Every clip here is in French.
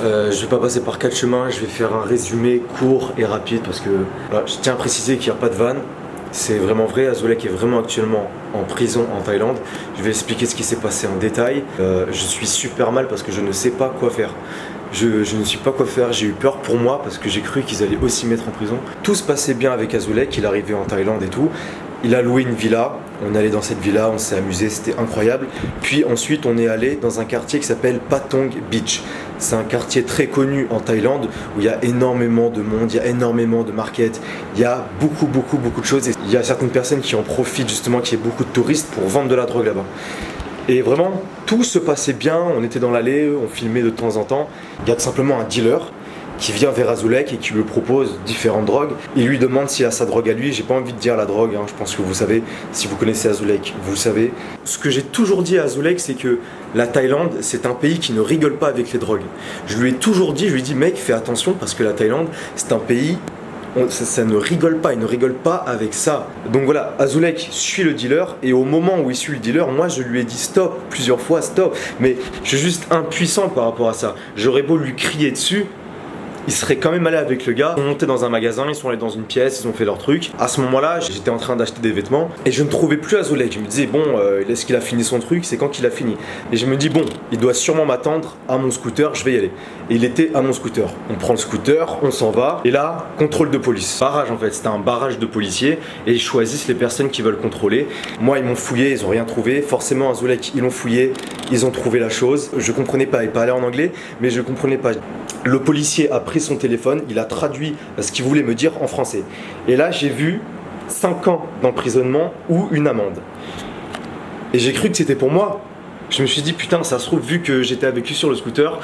Je vais pas passer par 4 chemins, je vais faire un résumé court et rapide parce que voilà, je tiens à préciser qu'il n'y a pas de vanne. C'est vraiment vrai, Azulek est vraiment actuellement en prison en Thaïlande. Je vais expliquer ce qui s'est passé en détail. Je suis super mal parce que je ne sais pas quoi faire. Je ne sais pas quoi faire, j'ai eu peur pour moi parce que j'ai cru qu'ils allaient aussi mettre en prison. Tout se passait bien avec Azulek, il arrivait en Thaïlande et tout. Il a loué une villa, on est allé dans cette villa, on s'est amusé, c'était incroyable. Puis ensuite on est allé dans un quartier qui s'appelle Patong Beach. C'est un quartier très connu en Thaïlande où il y a énormément de monde, il y a énormément de markets, il y a beaucoup de choses. Et il y a certaines personnes qui en profitent justement, qu'il y ait beaucoup de touristes pour vendre de la drogue là-bas. Et vraiment, tout se passait bien, on était dans l'allée, on filmait de temps en temps. Il y a tout simplement un dealer qui vient vers Azulek et qui lui propose différentes drogues. Il lui demande s'il a sa drogue à lui. J'ai pas envie de dire la drogue, hein. Je pense que vous savez, si vous connaissez Azulek, vous savez. Ce que j'ai toujours dit à Azulek, c'est que la Thaïlande, c'est un pays qui ne rigole pas avec les drogues. Je lui ai toujours dit, je lui ai dit, mec, fais attention parce que la Thaïlande, c'est un pays... Ça ne rigole pas, il ne rigole pas avec ça. Donc voilà, Azulek suit le dealer et au moment où il suit le dealer, moi je lui ai dit stop, plusieurs fois stop, mais je suis juste impuissant par rapport à ça. J'aurais beau lui crier dessus, il serait quand même allé avec le gars. Ils sont montés dans un magasin, ils sont allés dans une pièce, ils ont fait leur truc. À ce moment-là, j'étais en train d'acheter des vêtements et je ne trouvais plus Azulek. Je me disais, bon, est-ce qu'il a fini son truc? C'est quand qu'il a fini? Et je me dis, bon, il doit sûrement m'attendre à mon scooter, je vais y aller. Et il était à mon scooter. On prend le scooter, on s'en va. Et là, contrôle de police. Barrage en fait, c'était un barrage de policiers et ils choisissent les personnes qui veulent contrôler. Moi, ils m'ont fouillé, ils n'ont rien trouvé. Forcément, Azulek, ils l'ont fouillé, ils ont trouvé la chose. Je comprenais pas, il parlait en anglais, mais je comprenais pas. Le policier a pris son téléphone, il a traduit ce qu'il voulait me dire en français. Et là, j'ai vu 5 ans d'emprisonnement ou une amende. Et j'ai cru que c'était pour moi. Je me suis dit, putain, ça se trouve, vu que j'étais avec lui sur le scooter,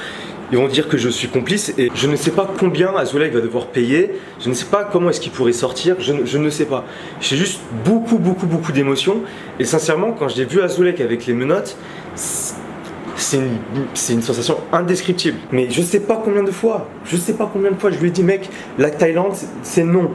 ils vont dire que je suis complice. Et je ne sais pas combien Azulek va devoir payer. Je ne sais pas comment est-ce qu'il pourrait sortir. Je ne sais pas. J'ai juste beaucoup d'émotions. Et sincèrement, quand j'ai vu Azulek avec les menottes, c'est une sensation indescriptible. Mais je sais pas combien de fois je lui ai dit, mec, la Thaïlande, c'est non.